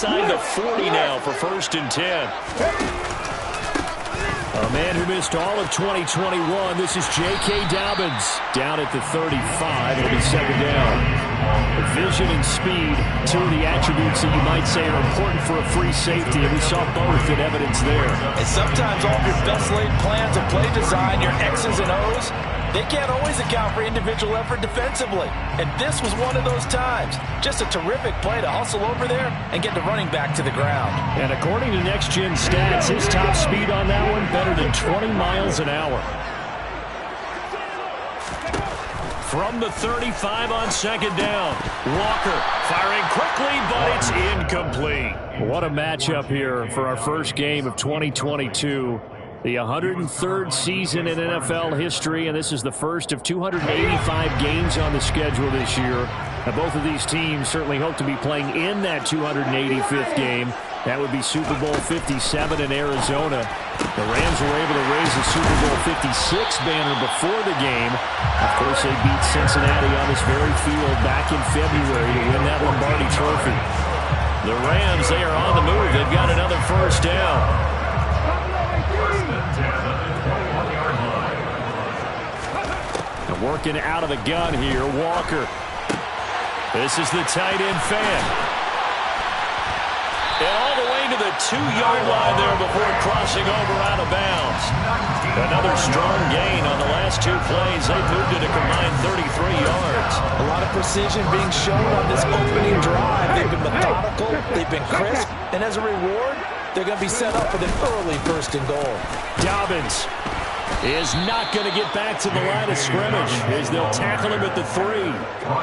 inside the 40 now for 1st and 10. A man who missed all of 2021. This is J.K. Dobbins down at the 35. It'll be 2nd down. Vision and speed, two of the attributes that you might say are important for a free safety, and we saw both in evidence there. And sometimes all of your best laid plans of play design, your X's and O's, they can't always account for individual effort defensively. And this was one of those times. Just a terrific play to hustle over there and get the running back to the ground. And according to Next Gen Stats, his top speed on that one better than 20 miles an hour. From the 35 on 2nd down. Walker firing quickly, but it's incomplete. What a matchup here for our first game of 2022. The 103rd season in NFL history, and this is the first of 285 games on the schedule this year. Now, both of these teams certainly hope to be playing in that 285th game. That would be Super Bowl 57 in Arizona. The Rams were able to raise the Super Bowl 56 banner before the game. Of course, they beat Cincinnati on this very field back in February to win that Lombardi Trophy. The Rams, they are on the move. They've got another 1st down. And working out of the gun here, Walker. This is the tight end fan. And all the way to the 2-yard line there before crossing over out of bounds. Another strong gain on the last 2 plays. They moved it a combined 33 yards. A lot of precision being shown on this opening drive. They've been methodical, they've been crisp, and as a reward, they're going to be set up with an early 1st and goal. Dobbins is not going to get back to the line of scrimmage as they'll tackle him at the 3.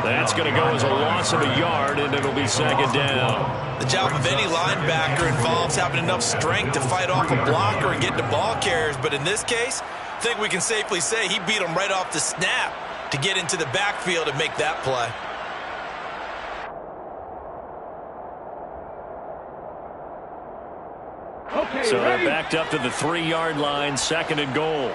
That's going to go as a loss of a yard, and it'll be 2nd down. The job of any linebacker involves having enough strength to fight off a blocker and get to ball carriers, but in this case, I think we can safely say he beat him right off the snap to get into the backfield and make that play. So they're backed up to the 3-yard line, 2nd and goal.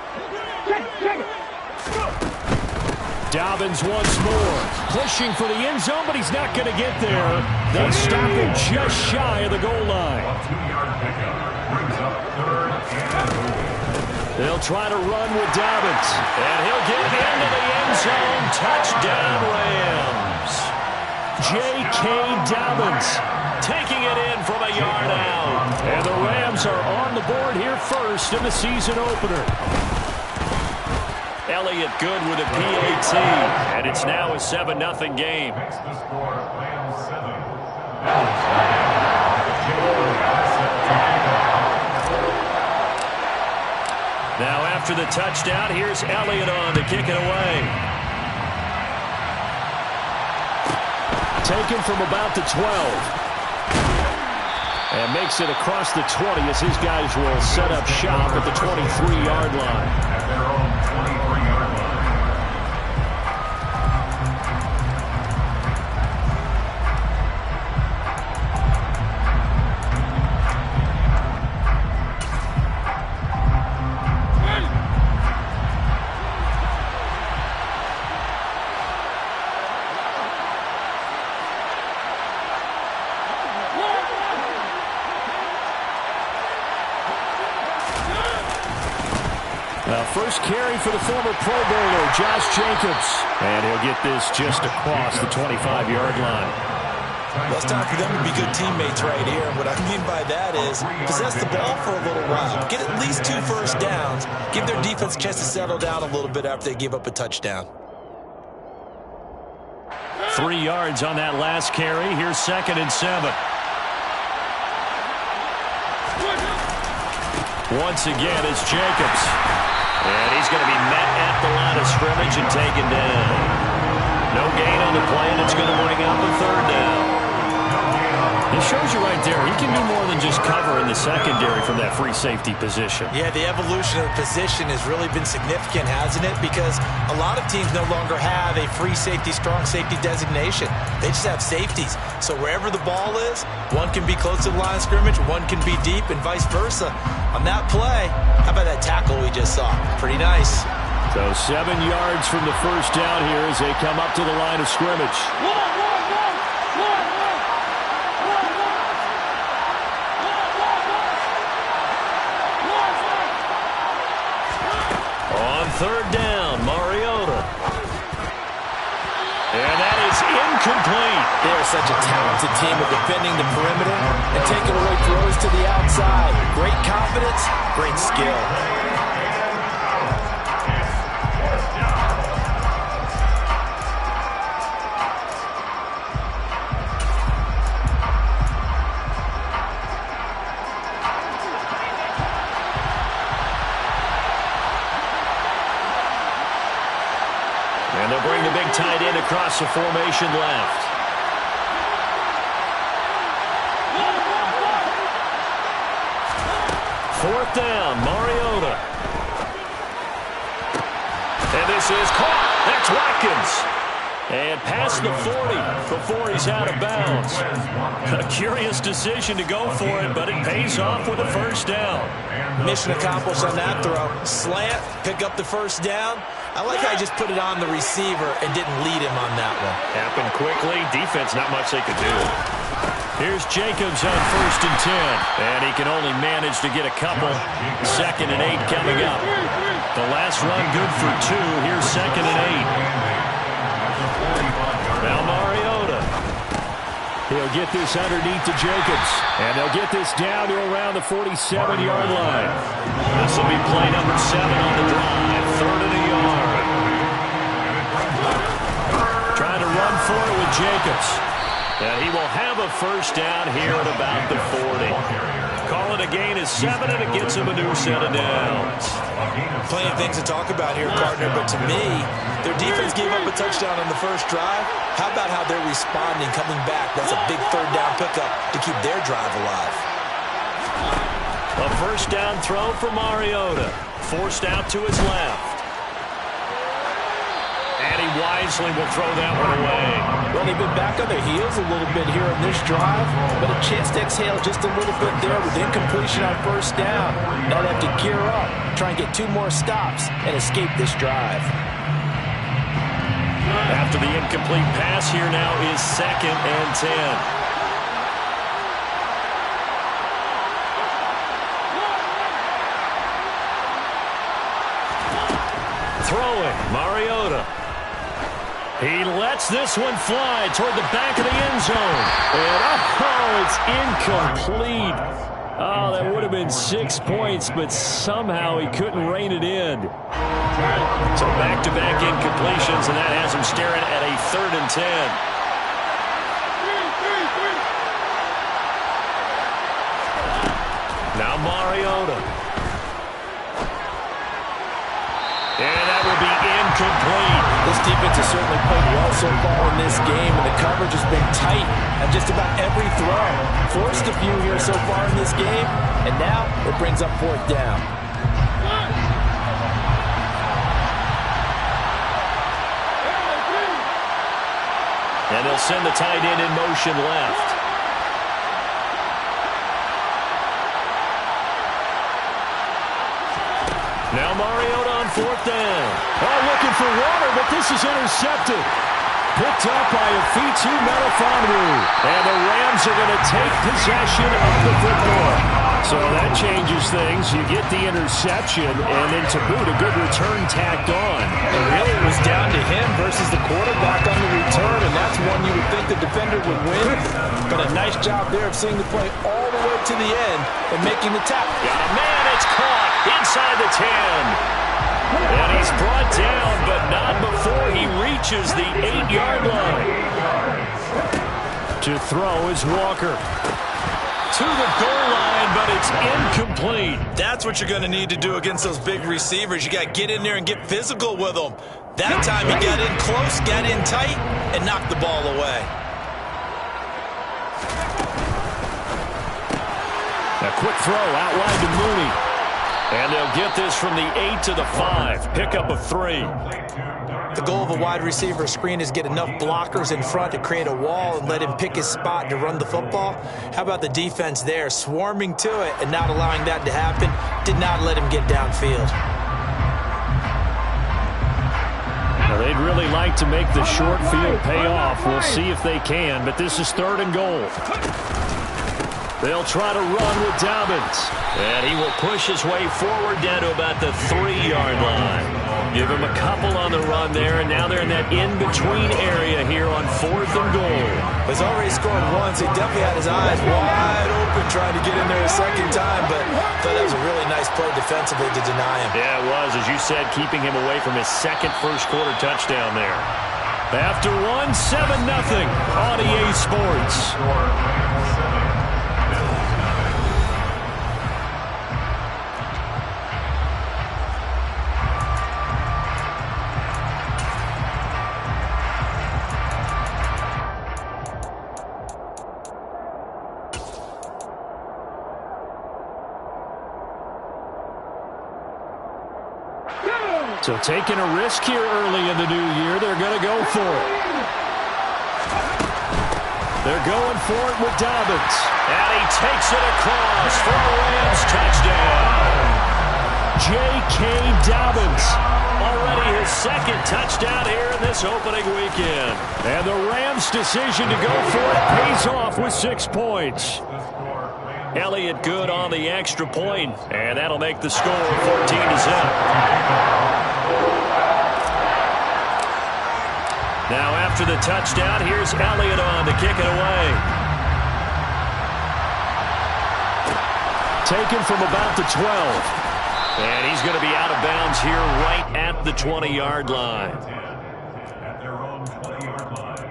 Dobbins once more, pushing for the end zone, but he's not going to get there. They stop him just shy of the goal line. They'll try to run with Dobbins, and he'll get into the end zone. Touchdown, Rams. J.K. Dobbins taking it in from a yard out. And the Rams are on the board here first in the season opener. Elliott good with a PAT, and it's now a 7-0 game. Now after the touchdown, here's Elliott on to kick it away. Taken from about the 12. And makes it across the 20 as his guys will set up shop at the 23-yard line. At their own 23-yard line. First carry for the former Pro Bowler, Josh Jacobs. And he'll get this just across the 25-yard line. Well, it's time for them to be good teammates right here. What I mean by that is possess the ball for a little while. Get at least 2 first downs. Give their defense a chance to settle down a little bit after they give up a touchdown. 3 yards on that last carry. Here's 2nd and 7. Once again, it's Jacobs. And he's going to be met at the line of scrimmage and taken down. No gain on the play, and it's going to bring up a 3rd down. It shows you right there, he can do more than just cover in the secondary from that free safety position. Yeah, the evolution of the position has really been significant, hasn't it? Because a lot of teams no longer have a free safety, strong safety designation. They just have safeties. So wherever the ball is, one can be close to the line of scrimmage, one can be deep, and vice versa. On that play, how about that tackle we just saw? Pretty nice. So 7 yards from the first down here as they come up to the line of scrimmage. third down, Mariota. And that is incomplete. They're such a talented team of defending the perimeter and taking away throws to the outside. Great confidence, great skill. And they'll bring the big tight end across the formation left. Fourth down, Mariota. And this is caught. That's Watkins. And past the 40 before he's out of bounds. A curious decision to go for it, but it pays off with a first down. Mission accomplished on that throw. Slant, pick up the first down. I like how he just put it on the receiver and didn't lead him on that one. Happened quickly. Defense, not much they could do. Here's Jacobs on 1st and 10. And he can only manage to get a couple. 2nd and 8 coming up. The last run good for 2. Here's 2nd and 8. Now Mariota. He'll get this underneath to Jacobs. And they'll get this down to around the 47-yard line. This will be play number 7 on the drive. 3rd and a yard. Trying to run for it with Jacobs. And he will have a first down here at about the 40. Call it a gain of 7, and it gets him a new set of downs. Plenty of things to talk about here, partner, but to me, their defense gave up a touchdown on the first drive. How about how they're responding, coming back? That's a big third down pickup to keep their drive alive. A first down throw for Mariota. Forced out to his left. And he wisely will throw that one away. Well, they've been back on their heels a little bit here in this drive, but a chance to exhale just a little bit there with incompletion on first down. Now they have to gear up, try and get 2 more stops, and escape this drive. After the incomplete pass, here now is 2nd and 10. Throwing, Mariota. He lets this one fly toward the back of the end zone. And, it's incomplete. Oh, that would have been 6 points, but somehow he couldn't rein it in. So back-to-back incompletions, and that has him staring at a 3rd and 10. Now Mariota. And that will be incomplete. This defense has certainly played well so far in this game, and the coverage has been tight at just about every throw. Forced a few here so far in this game, and now it brings up 4th down. And they'll send the tight end in motion left. Now Mariota on 4th down. Oh, looking for water, but this is intercepted. Picked up by Afitu Melifonwu. And the Rams are going to take possession of the football. So that changes things. You get the interception, and then to boot, a good return tacked on. And really, it was down to him versus the quarterback on the return, and that's one you would think the defender would win. But a nice job there of seeing the play all the way to the end and making the tackle. Got a man, it's caught inside the 10. And he's brought down, but not before he reaches the 8-yard line. To throw is Walker. To the goal line, but it's incomplete. That's what you're going to need to do against those big receivers. You got to get in there and get physical with them. That time he got in close, got in tight, and knocked the ball away. A quick throw out wide to Mooney. And they'll get this from the 8 to the 5. Pickup of 3. The goal of a wide receiver screen is get enough blockers in front to create a wall and let him pick his spot to run the football. How about the defense there, swarming to it and not allowing that to happen? Did not let him get downfield. Now they'd really like to make the short field pay off. We'll see if they can, but this is 3rd and goal. They'll try to run with Dobbins. And he will push his way forward down to about the 3-yard line. Give him a couple on the run there, and now they're in that in-between area here on 4th and goal. He's already scored once. He definitely had his eyes wide open trying to get in there a second time, but I thought that was a really nice play defensively to deny him. Yeah, it was, as you said, keeping him away from his second first-quarter touchdown there. After 1, 7-0 on EA Sports. So taking a risk here early in the new year, they're going to go for it. They're going for it with Dobbins. And he takes it across for a Rams touchdown. J.K. Dobbins, already his second touchdown here in this opening weekend. And the Rams' decision to go for it pays off with 6 points. Elliott good on the extra point, and that'll make the score 14-0. Now after the touchdown, here's Elliott on to kick it away. Taken from about the 12. And he's going to be out of bounds here right at the 20-yard line. At their own 20-yard line.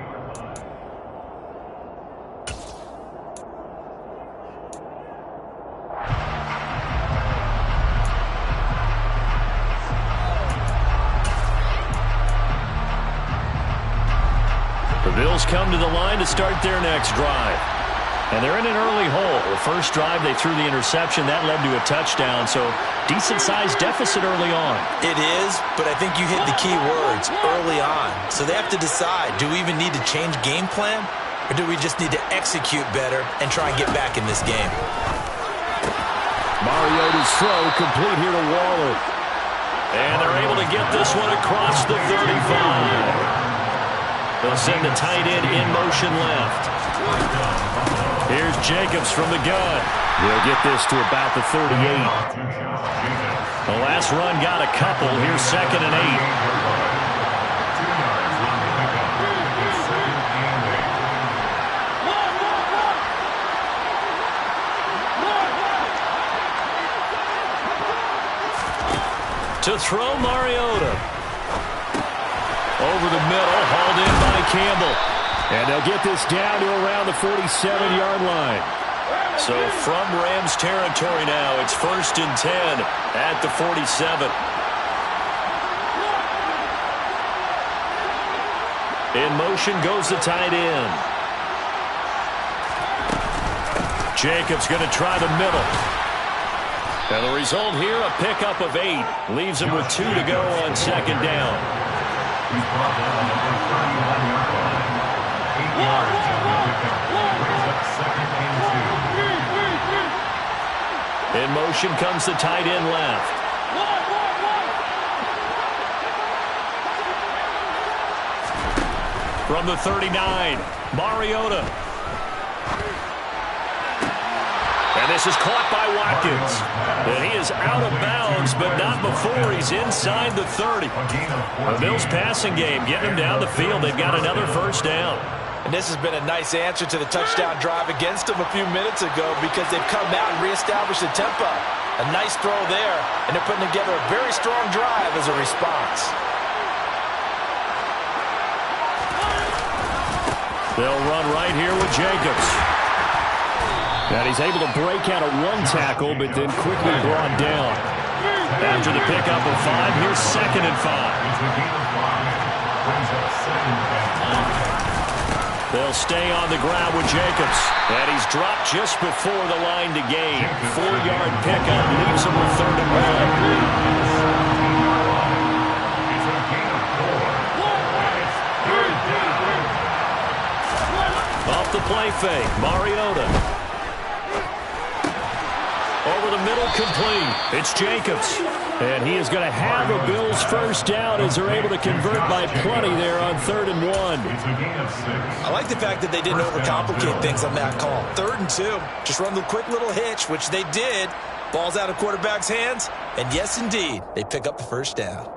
The Bills come to the line to start their next drive. And they're in an early hole. The first drive, they threw the interception. That led to a touchdown, so decent-sized deficit early on. It is, but I think you hit the key words, early on. So they have to decide, do we even need to change game plan, or do we just need to execute better and try and get back in this game? Mariota's throw complete here to Waller. And they're able to get this one across the 35. They'll send the tight end in motion left. Here's Jacobs from the gun. He'll get this to about the 38. The last run got a couple. Here's 2nd and 8. To throw Mariota. Over the middle, hauled in by Campbell. And they'll get this down to around the 47-yard line. So from Rams territory now, it's 1st and 10 at the 47. In motion goes the tight end. Jacobs going to try the middle. And the result here, a pickup of 8. Leaves him with 2 to go on 2nd down. In motion comes the tight end left. From the 39, Mariota. And this is caught by Watkins. And he is out of bounds, but not before he's inside the 30. The Bills passing game, getting him down the field. They've got another 1st down. And this has been a nice answer to the touchdown drive against them a few minutes ago because they've come out and reestablished the tempo. A nice throw there, and they're putting together a very strong drive as a response. They'll run right here with Jacobs. And he's able to break out of 1 tackle, but then quickly brought down. After the pickup of 5, here's 2nd and 5. They'll stay on the ground with Jacobs. And he's dropped just before the line to gain. 4-yard pickup leaves him with 3rd and 1. Off the play fake, Mariota. Over the middle, complete. It's Jacobs. And he is going to have a Bills 1st down as they're able to convert by plenty there on 3rd and 1. I like the fact that they didn't overcomplicate things on that call. 3rd and 2. Just run the quick little hitch, which they did. Ball's out of quarterback's hands. And yes, indeed, they pick up the 1st down.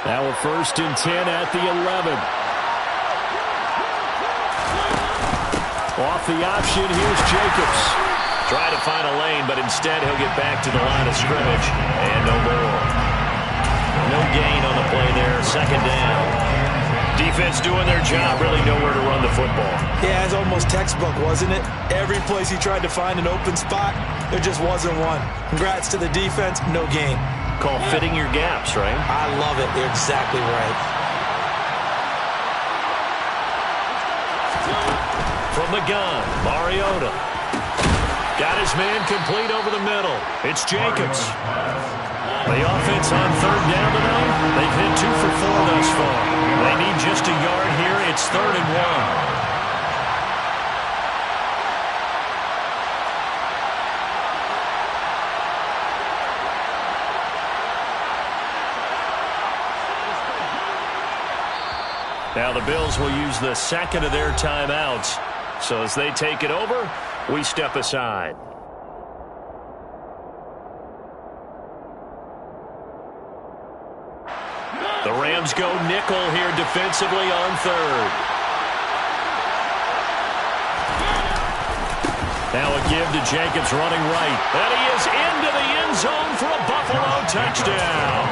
Now a 1st and 10 at the 11. Off the option, here's Jacobs. Trying to find a lane, but instead he'll get back to the line of scrimmage. And no more. No gain on the play there. 2nd down. Defense doing their job, really nowhere to run the football. Yeah, it's almost textbook, wasn't it? Every place he tried to find an open spot, there just wasn't one. Congrats to the defense, no gain. Called fitting your gaps, right? I love it. You're exactly right. From the gun, Mariota. Got his man complete over the middle. It's Jacobs. The offense on 3rd down tonight. They've hit 2 for 4 thus far. They need just a yard here. It's 3rd and 1. Now the Bills will use the 2nd of their timeouts. So as they take it over, we step aside. The Rams go nickel here defensively on 3rd. Now a give to Jacobs running right. And he is into the end zone for a Buffalo touchdown.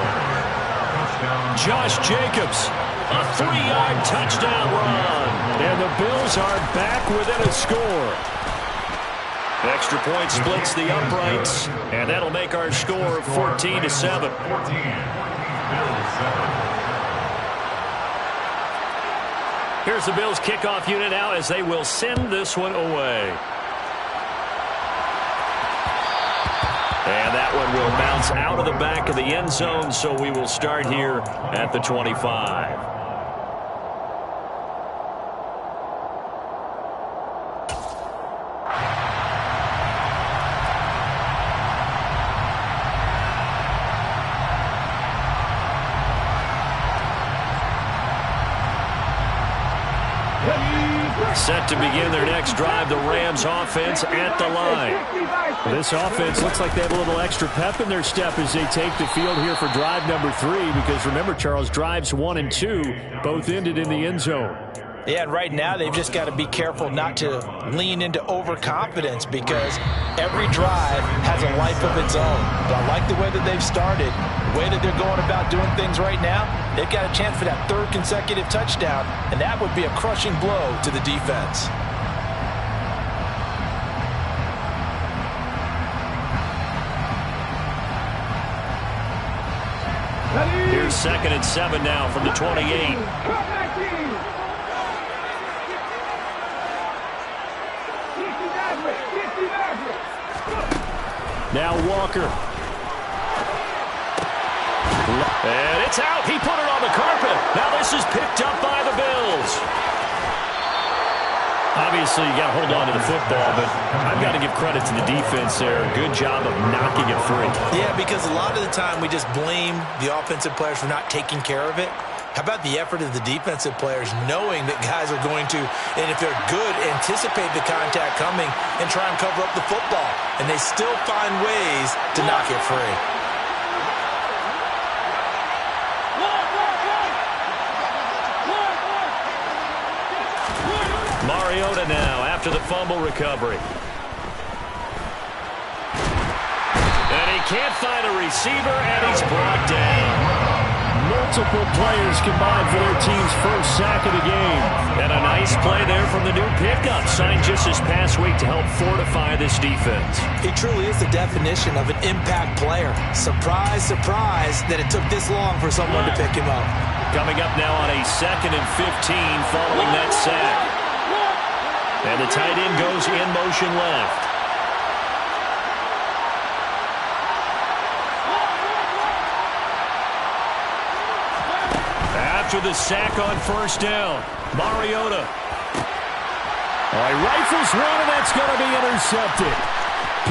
Josh Jacobs, a 3-yard touchdown run. And the Bills are back within a score. Extra point splits the uprights. And that'll make our score 14-7. Here's the Bills kickoff unit out as they will send this one away. And that one will bounce out of the back of the end zone, so we will start here at the 25. Set to begin their next drive, the Rams offense at the line. This offense looks like they have a little extra pep in their step as they take the field here for drive number 3, because remember, Charles, drives 1 and 2 both ended in the end zone. Yeah, and right now they've just got to be careful not to lean into overconfidence, because every drive has a life of its own. But I like the way that they've started, the way that they're going about doing things right now. They've got a chance for that 3rd consecutive touchdown, and that would be a crushing blow to the defense. Here's 2nd and 7 now from the 28. Now Walker. And it's out. He put it on the carpet. Now this is picked up by the Bills. Obviously, you got to hold on to the football, but I've got to give credit to the defense there. Good job of knocking it free. Yeah, because a lot of the time we just blame the offensive players for not taking care of it. How about the effort of the defensive players knowing that guys are going to, and if they're good, anticipate the contact coming and try and cover up the football. And they still find ways to knock it free. Mariota now after the fumble recovery. And he can't find a receiver, and he's brought down. Multiple players combined for their team's first sack of the game. And a nice play there from the new pickup, signed just this past week to help fortify this defense. He truly is the definition of an impact player. Surprise, surprise that it took this long for someone to pick him up. Coming up now on a 2nd and 15 following that sack. And the tight end goes in motion left. After the sack on 1st down, Mariota. He rifles one, and that's going to be intercepted.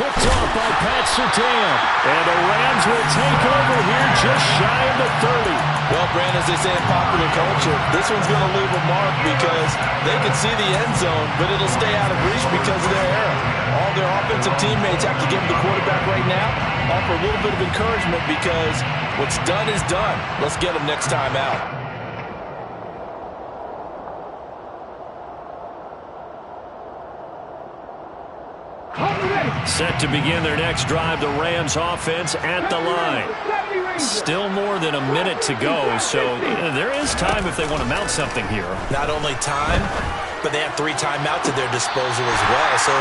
Picked off by Pat Surtain. And the Rams will take over here just shy of the 30. Well, Brandon, as they say in popular culture, this one's going to leave a mark because they can see the end zone, but it'll stay out of reach because of their error. All their offensive teammates have to give them the quarterback right now. offer a little bit of encouragement because what's done is done. Let's get them next time out. Set to begin their next drive, the Rams offense at the line. Still more than a minute to go, so there is time if they want to mount something here. Not only time, but they have 3 timeouts at their disposal as well. So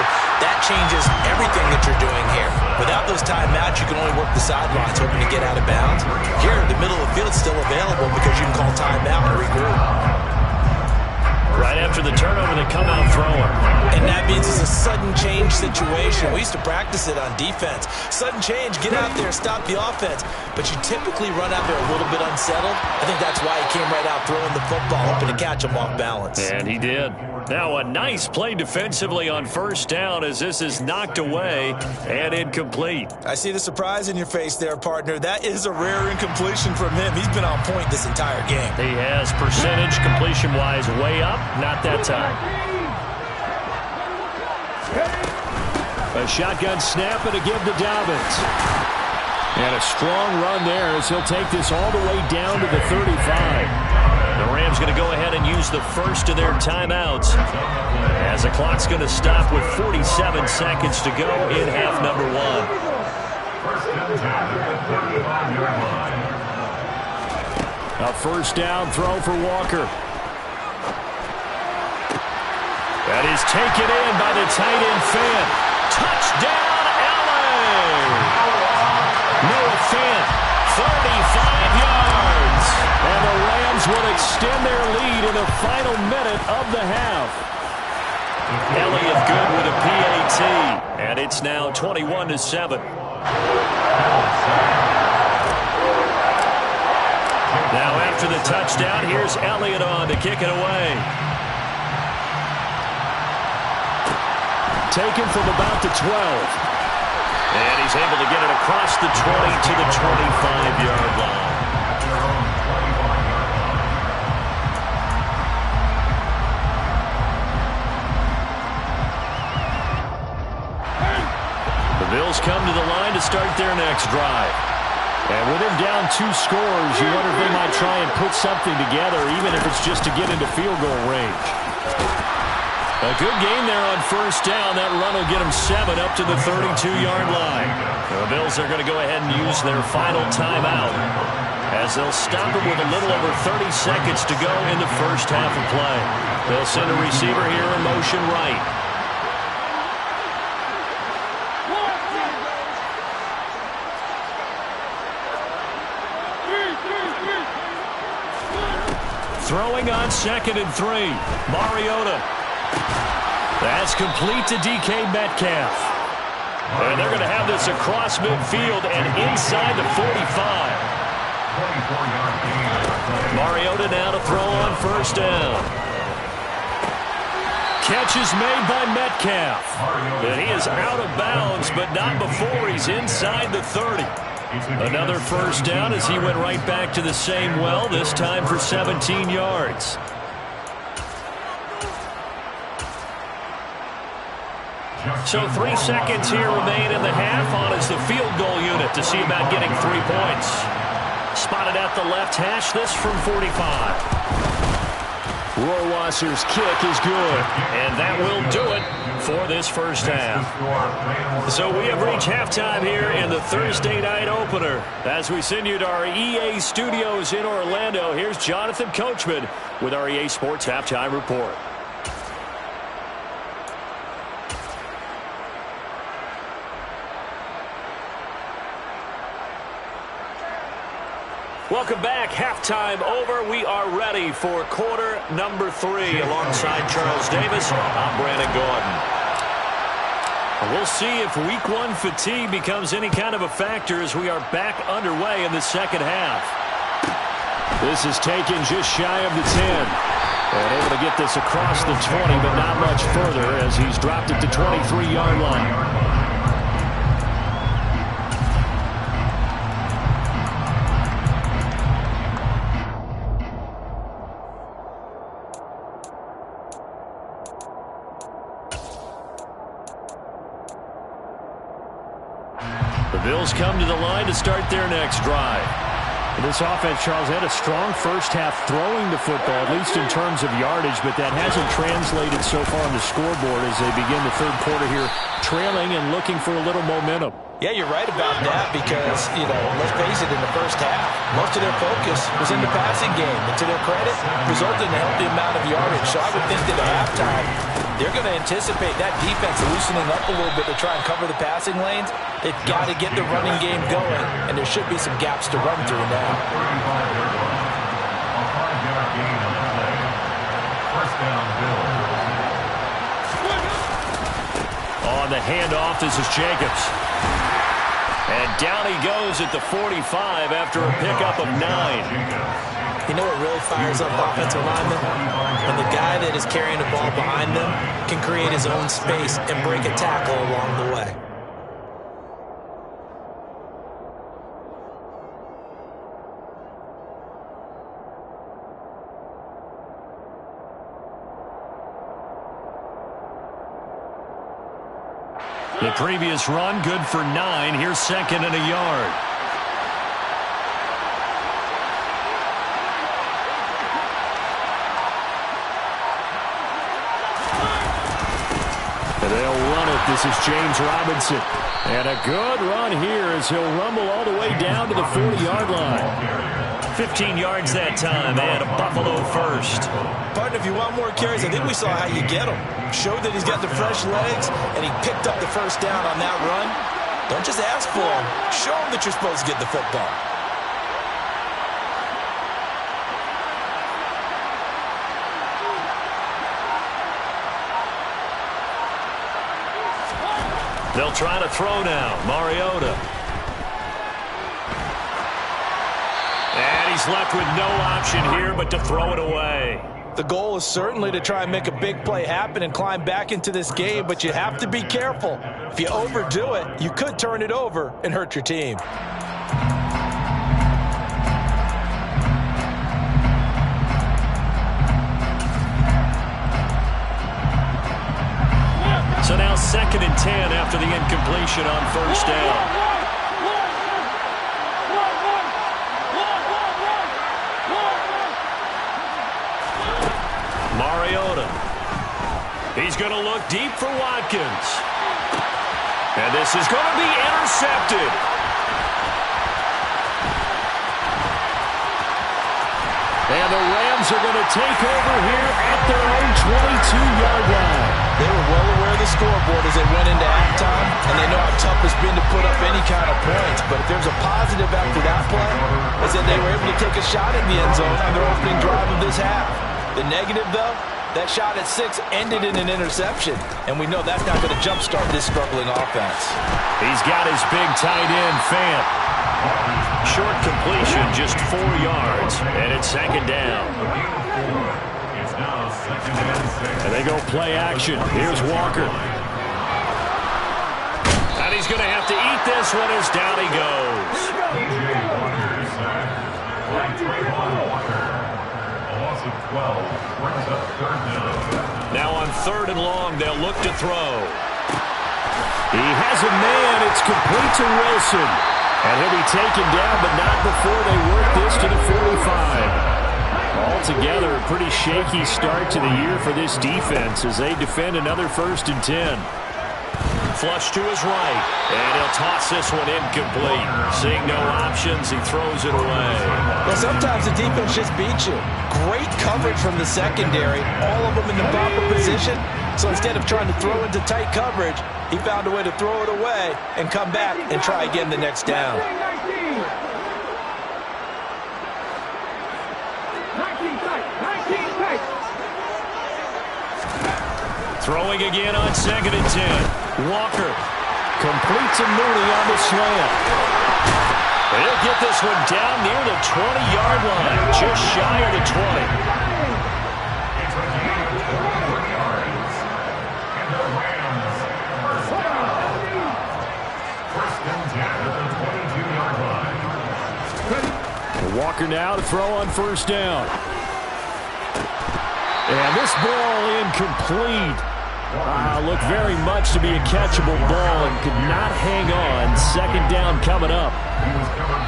that changes everything that you're doing here. Without those timeouts, you can only work the sidelines, hoping to get out of bounds. Here, the middle of the field is still available because you can call timeout and regroup. Right after the turnover, they come out throwing. And that means it's a sudden change situation. We used to practice it on defense. Sudden change, get out there, stop the offense. But you typically run out there a little bit unsettled. I think that's why he came right out throwing the football, hoping to catch him off balance. And he did. Now a nice play defensively on first down as this is knocked away and incomplete. I see the surprise in your face there, partner. That is a rare incompletion from him. He's been on point this entire game. He has percentage completion-wise way up. Not that time. A shotgun snap and a give to Dobbins. And a strong run there as he'll take this all the way down to the 35. The Rams going to go ahead and use the first of their timeouts as the clock's going to stop with 47 seconds to go in half number 1. A first down throw for Walker. That is taken in by the tight end Fant. Touchdown, LA! Noah Fant, 35 yards. And the Rams will extend their lead in the final minute of the half. Elliott good with a PAT. And it's now 21-7. Now after the touchdown, here's Elliott on to kick it away. Taken from about the 12. And he's able to get it across the 20 to the 25-yard line. The Bills come to the line to start their next drive. And with him down 2 scores, you wonder if they might try and put something together, even if it's just to get into field goal range. A good game there on first down. That run will get them 7 up to the 32-yard line. The Bills are going to go ahead and use their final timeout as they'll stop it with a little over 30 seconds to go in the first half of play. They'll send a receiver here in motion right. Throwing on 2nd and 3. Mariota. That's complete to DK Metcalf. And they're going to have this across midfield and inside the 45. Mariota now to throw on first down. Catch is made by Metcalf. And he is out of bounds, but not before he's inside the 30. Another first down as he went right back to the same well, this time for 17 yards. So 3 seconds here remain in the half on as the field goal unit to see about getting 3 points. Spotted at the left hash, this from 45. Rohrwasser's kick is good, and that will do it for this first half. So we have reached halftime here in the Thursday night opener. As we send you to our EA studios in Orlando, here's Jonathan Coachman with our EA Sports Halftime Report. Welcome back. Halftime over. We are ready for quarter number 3. Alongside Charles Davis, I'm Brandon Gordon. We'll see if week 1 fatigue becomes any kind of a factor as we are back underway in the second half. This is taken just shy of the 10. And able to get this across the 20, but not much further as he's dropped it to 23-yard line. The Bills come to the line to start their next drive. This offense, Charles, had a strong first half throwing the football, at least in terms of yardage, but that hasn't translated so far on the scoreboard as they begin the third quarter here, trailing and looking for a little momentum. Yeah, you're right about that because, let's face it, in the first half, most of their focus was in the passing game. And to their credit, resulted in a healthy amount of yardage. So I would think that at halftime, they're going to anticipate that defense loosening up a little bit to try and cover the passing lanes. They've got to get the running game going, and there should be some gaps to run through now. A 5-yard gain on the play. First down, Bills. On the handoff, this is Jacobs. And down he goes at the 45 after a pickup of 9. You know what really fires up offensive linemen? When the guy that is carrying the ball behind them can create his own space and break a tackle along the way. The previous run, good for 9. Here's second and a yard. And they'll run it. This is James Robinson. And a good run here as he'll rumble all the way down to the 40-yard line. 15 yards that time, and a Buffalo first. Partner, if you want more carries, I think we saw how you get them. Showed that he's got the fresh legs, and he picked up the first down on that run. Don't just ask for him. Show him that you're supposed to get the football. They'll try to throw now. Mariota. And he's left with no option here but to throw it away. The goal is certainly to try and make a big play happen and climb back into this game, but you have to be careful. If you overdo it, you could turn it over and hurt your team. So now second and 10 after the incompletion on first down. Mariota. He's going to look deep for Watkins. And this is going to be intercepted. And the Rams are going to take over here at their own 22-yard line. They were well aware of the scoreboard as they went into halftime, and they know how tough it's been to put up any kind of points. But if there's a positive after that play, is that they were able to take a shot at the end zone on their opening drive of this half. The negative, though, that shot at 6 ended in an interception, and we know that's not going to jumpstart this struggling offense. He's got his big tight end, Fant. Short completion, just 4 yards, and it's second down. It's now second and 6. And they go play action. Here's Walker. And he's going to have to eat this one as down he goes. T.J. Walker sacked by Trayvon Walker. A loss of 12 brings up third down. Now on third and long, they'll look to throw. He has a man. It's complete to Wilson. And he'll be taken down, but not before they work this to the 45. Altogether, a pretty shaky start to the year for this defense as they defend another 1st and 10. Flush to his right, and he'll toss this one incomplete. Seeing no options, he throws it away. Well, sometimes the defense just beats you. Great coverage from the secondary, all of them in the proper position. So instead of trying to throw into tight coverage, he found a way to throw it away and come back and try again the next down. Throwing again on second and 10. Walker completes a Mooney on the slant. He'll get this one down near the 20-yard line, just shy of the 20. It's a gain of 21 yards. And the Rams first down. First and 10 at the 22-yard line. Walker now to throw on first down. And this ball incomplete. Looked very much to be a catchable ball and could not hang on. Second down coming up.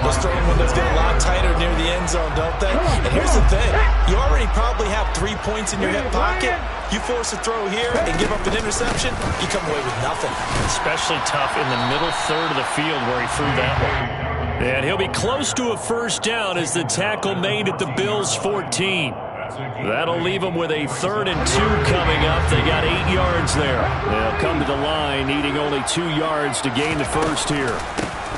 Those throwing windows get a lot tighter near the end zone, don't they? And here's the thing. You already probably have 3 points in your hip pocket. You force a throw here and give up an interception, you come away with nothing. Especially tough in the middle third of the field where he threw that one. And he'll be close to a first down as the tackle made at the Bills' 14. That'll leave them with a 3rd and 2 coming up. They got 8 yards there. They'll come to the line needing only 2 yards to gain the first here.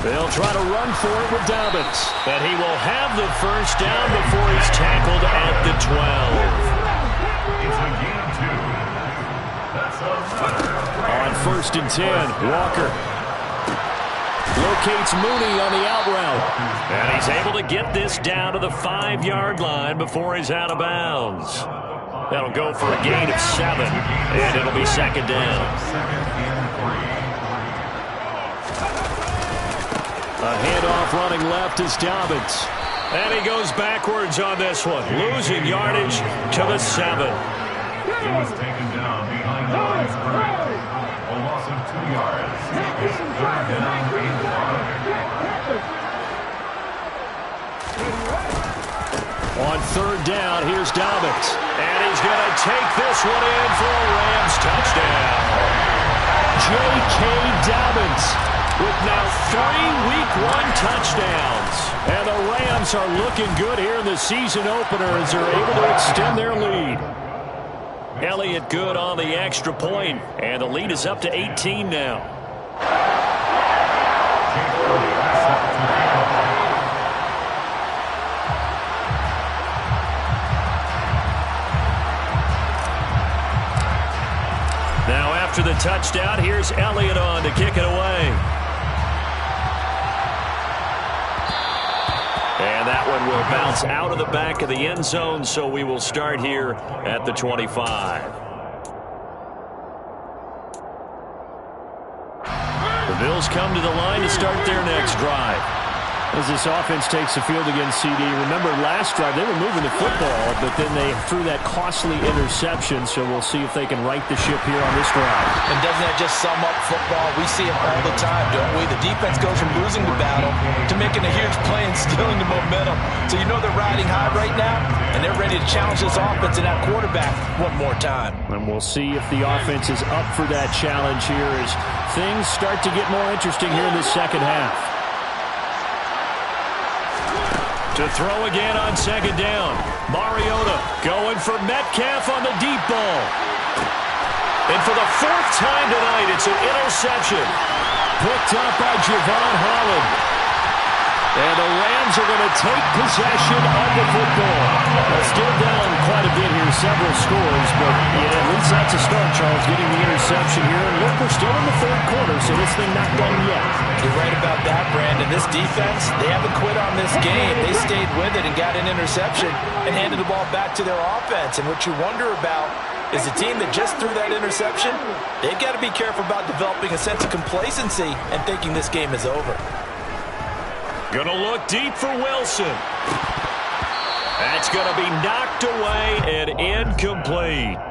They'll try to run for it with Dobbins. And he will have the first down before he's tackled at the 12. On 1st and 10, Walker locates Mooney on the out route. And he's able to get this down to the 5-yard line before he's out of bounds. That'll go for a gain of 7, and it'll be 2nd down. A handoff running left is Dobbins. And he goes backwards on this one, losing yardage to the 7. He was taken down behind the line of scrimmage. A loss of 2 yards. It's 3rd down, 8. On 3rd down, here's Dobbins. And he's going to take this one in for a Rams touchdown. J.K. Dobbins with now 3 Week 1 touchdowns. And the Rams are looking good here in the season opener as they're able to extend their lead. Elliott good on the extra point, and the lead is up to 18 now. Now after the touchdown, here's Elliott on to kick it away. And that one will bounce out of the back of the end zone, so we will start here at the 25. The Bills come to the line to start their next drive. As this offense takes the field against CD, remember last drive they were moving the football, but then they threw that costly interception, so we'll see if they can right the ship here on this drive. And doesn't that just sum up football? We see it all the time, don't we? The defense goes from losing the battle to making a huge play and stealing the momentum. So you know they're riding high right now, and they're ready to challenge this offense and that quarterback one more time. And we'll see if the offense is up for that challenge here as things start to get more interesting here in the second half. To throw again on 2nd down. Mariota going for Metcalf on the deep ball. And for the 4th time tonight, it's an interception. Picked up by Javon Holland. And the Rams are going to take possession of the football. They're still down quite a bit here, several scores, but at least that's a start, Charles, getting the interception here. And look, we're still in the 3rd quarter, so this thing not done yet. You're right about that, Brandon. This defense, they haven't quit on this game. They stayed with it and got an interception and handed the ball back to their offense. And what you wonder about is the team that just threw that interception, they've got to be careful about developing a sense of complacency and thinking this game is over. Gonna look deep for Wilson. That's gonna be knocked away and incomplete.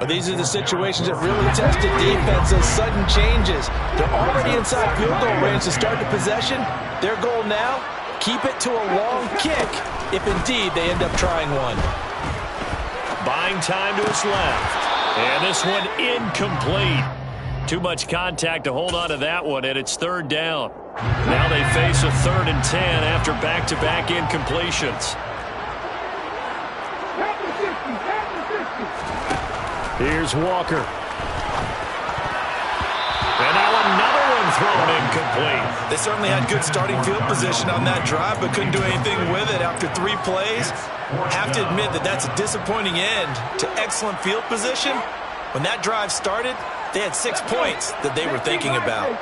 But these are the situations that really test the defense, those sudden changes. They're already inside field goal range to start the possession. Their goal now, keep it to a long kick, if indeed they end up trying one. Buying time to his left. And this one incomplete. Too much contact to hold on to that one, and it's 3rd down. Now they face a 3rd and 10 after back-to-back incompletions. Here's Walker. And now another one thrown incomplete. They certainly had good starting field position on that drive, but couldn't do anything with it after 3 plays. Have to admit that that's a disappointing end to excellent field position. When that drive started, they had 6 points that they were thinking about.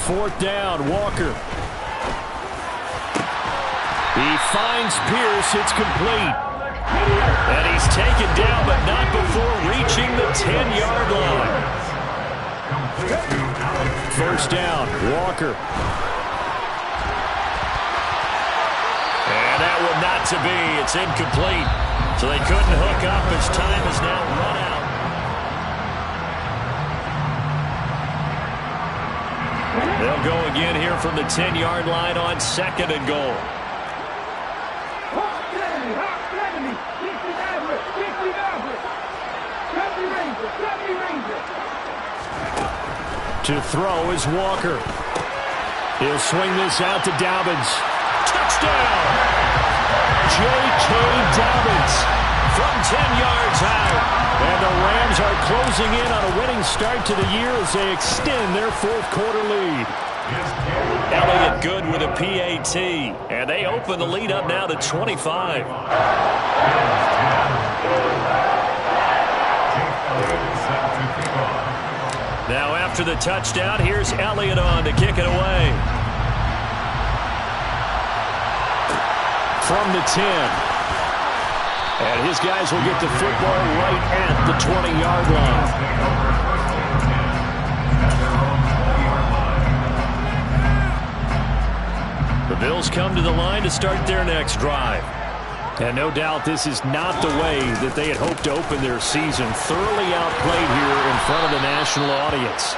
Fourth down, Walker. He finds Pierce. It's complete. And he's taken down, but not before reaching the 10-yard line. First down, Walker. to be. It's incomplete. So they couldn't hook up as time has now run out. They'll go again here from the 10-yard line on 2nd and goal. To throw is Walker. He'll swing this out to Dobbins. Touchdown! J.K. Dobbins from 10 yards out. And the Rams are closing in on a winning start to the year as they extend their 4th quarter lead. Elliott good with a PAT. And they open the lead up now to 25. Now after the touchdown, here's Elliott on to kick it away. From the 10. And his guys will get the football right at the 20-yard line. The Bills come to the line to start their next drive. And no doubt this is not the way that they had hoped to open their season. Thoroughly outplayed here in front of the national audience.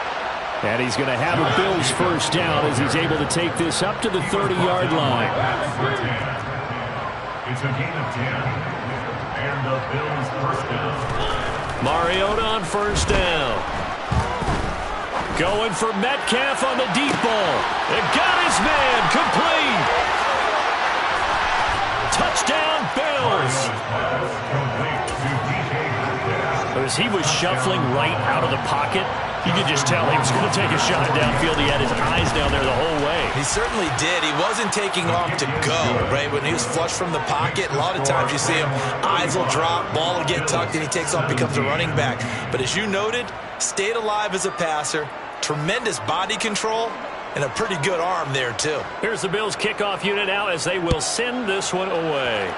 And he's going to have a Bills first down as he's able to take this up to the 30-yard line. It's a gain of 10. And the Bills first down. Mariota on first down. Going for Metcalf on the deep ball. It got his man complete. Touchdown, Bills. As he was shuffling right out of the pocket, you could just tell he was going to take a shot downfield. He had his eyes down there the whole way. He certainly did. He wasn't taking off to go, right? When he was flush from the pocket, a lot of times you see him, eyes will drop, ball will get tucked, and he takes off, becomes a running back. But as you noted, stayed alive as a passer, tremendous body control, and a pretty good arm there, too. Here's the Bills kickoff unit now as they will send this one away.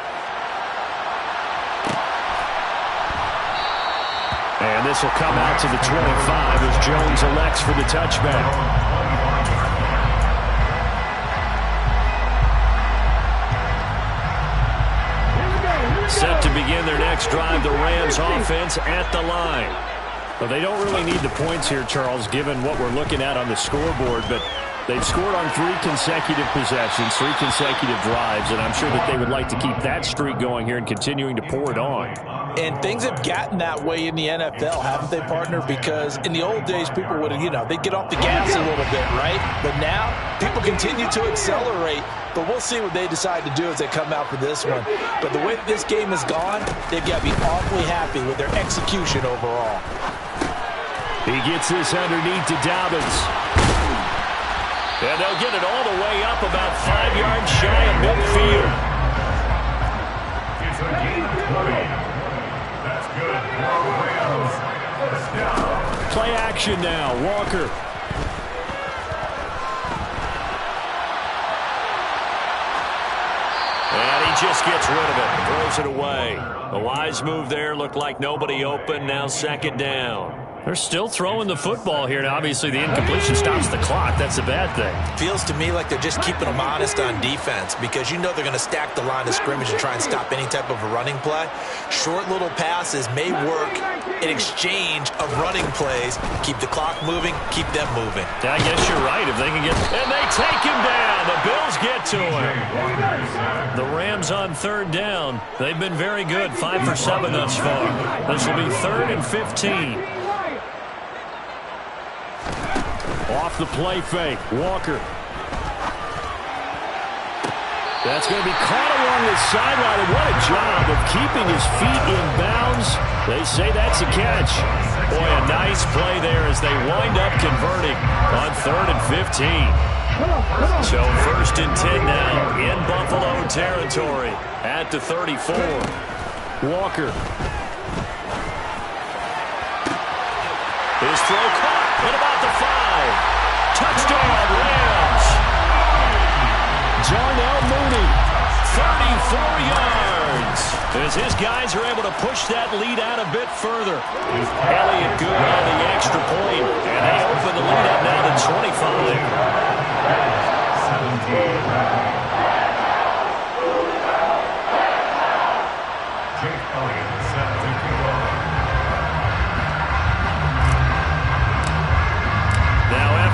And this will come out to the 25 as Jones elects for the touchback. Set to begin their next drive, the Rams offense at the line. Well, they don't really need the points here, Charles, given what we're looking at on the scoreboard, but they've scored on 3 consecutive possessions, 3 consecutive drives, and I'm sure that they would like to keep that streak going here and continuing to pour it on. And things have gotten that way in the NFL, haven't they, partner? Because in the old days, people would, they'd get off the gas a little bit, right? But now, people continue to accelerate. But we'll see what they decide to do as they come out for this one. But the way this game has gone, they've got to be awfully happy with their execution overall. He gets this underneath to Dobbins. And they'll get it all the way up about 5 yards shy of midfield. It's a gain of 20. That's good. Rams first down. Play action now. Walker. And he just gets rid of it. Throws it away. A wise move there. Looked like nobody open. Now 2nd down. They're still throwing the football here. Now, obviously, the incompletion stops the clock. That's a bad thing. Feels to me like they're just keeping them honest on defense because you know they're going to stack the line of scrimmage and try and stop any type of a running play. Short little passes may work in exchange of running plays. Keep the clock moving, keep them moving. I guess you're right. If they can get... And they take him down. The Bills get to him. The Rams on 3rd down. They've been very good. 5 for 7 thus far. This will be 3rd and 15. Off the play fake. Walker. That's going to be caught along the sideline. And what a job of keeping his feet in bounds. They say that's a catch. Boy, a nice play there as they wind up converting on 3rd and 15. So 1st and 10 now in Buffalo territory at the 34. Walker. His throw caught at about the 5. Touchdown, Rams. Darnell Mooney, 34 yards. As his guys are able to push that lead out a bit further. Elliott good on the extra point, and they open the lead up now to 25.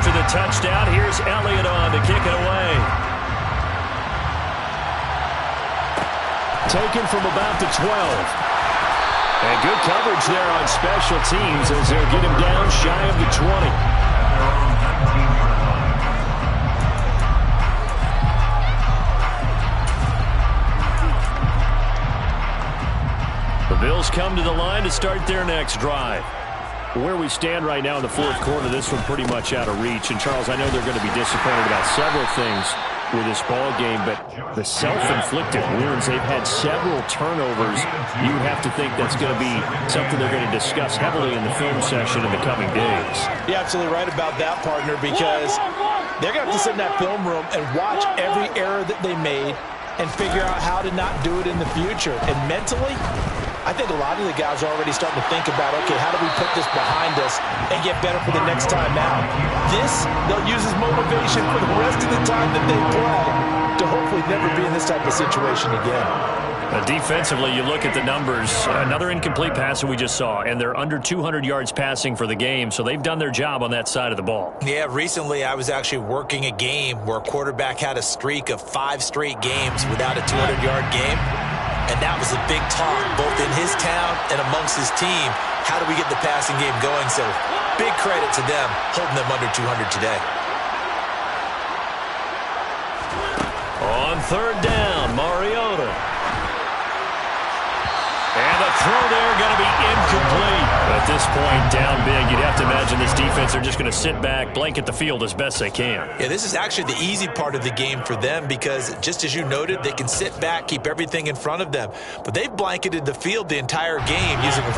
for the touchdown. Here's Elliott on to kick it away. Taken from about the 12. And good coverage there on special teams as they'll get him down shy of the 20. The Bills come to the line to start their next drive. Where we stand right now in the fourth quarter, this one pretty much out of reach. And, Charles, I know they're going to be disappointed about several things with this ball game, but the self-inflicted wounds, they've had several turnovers. You have to think that's going to be something they're going to discuss heavily in the film session in the coming days. You're absolutely right about that, partner, because they're going to have to sit in that film room and watch every error that they made and figure out how to not do it in the future. And mentally, I think a lot of the guys are already starting to think about, okay, how do we put this behind us and get better for the next time out? This, they'll use as motivation for the rest of the time that they play to hopefully never be in this type of situation again. Defensively, you look at the numbers. Another incomplete pass that we just saw, and they're under 200 yards passing for the game, so they've done their job on that side of the ball. Yeah, recently I was actually working a game where a quarterback had a streak of 5 straight games without a 200-yard game. And that was a big talk, both in his town and amongst his team. How do we get the passing game going? So big credit to them, holding them under 200 today. On third down, Mariota. And the throw there going to be incomplete. At this point, down big, you'd have to imagine this defense are just going to sit back, blanket the field as best they can. Yeah, this is actually the easy part of the game for them because, just as you noted, they can sit back, keep everything in front of them. But they've blanketed the field the entire game using a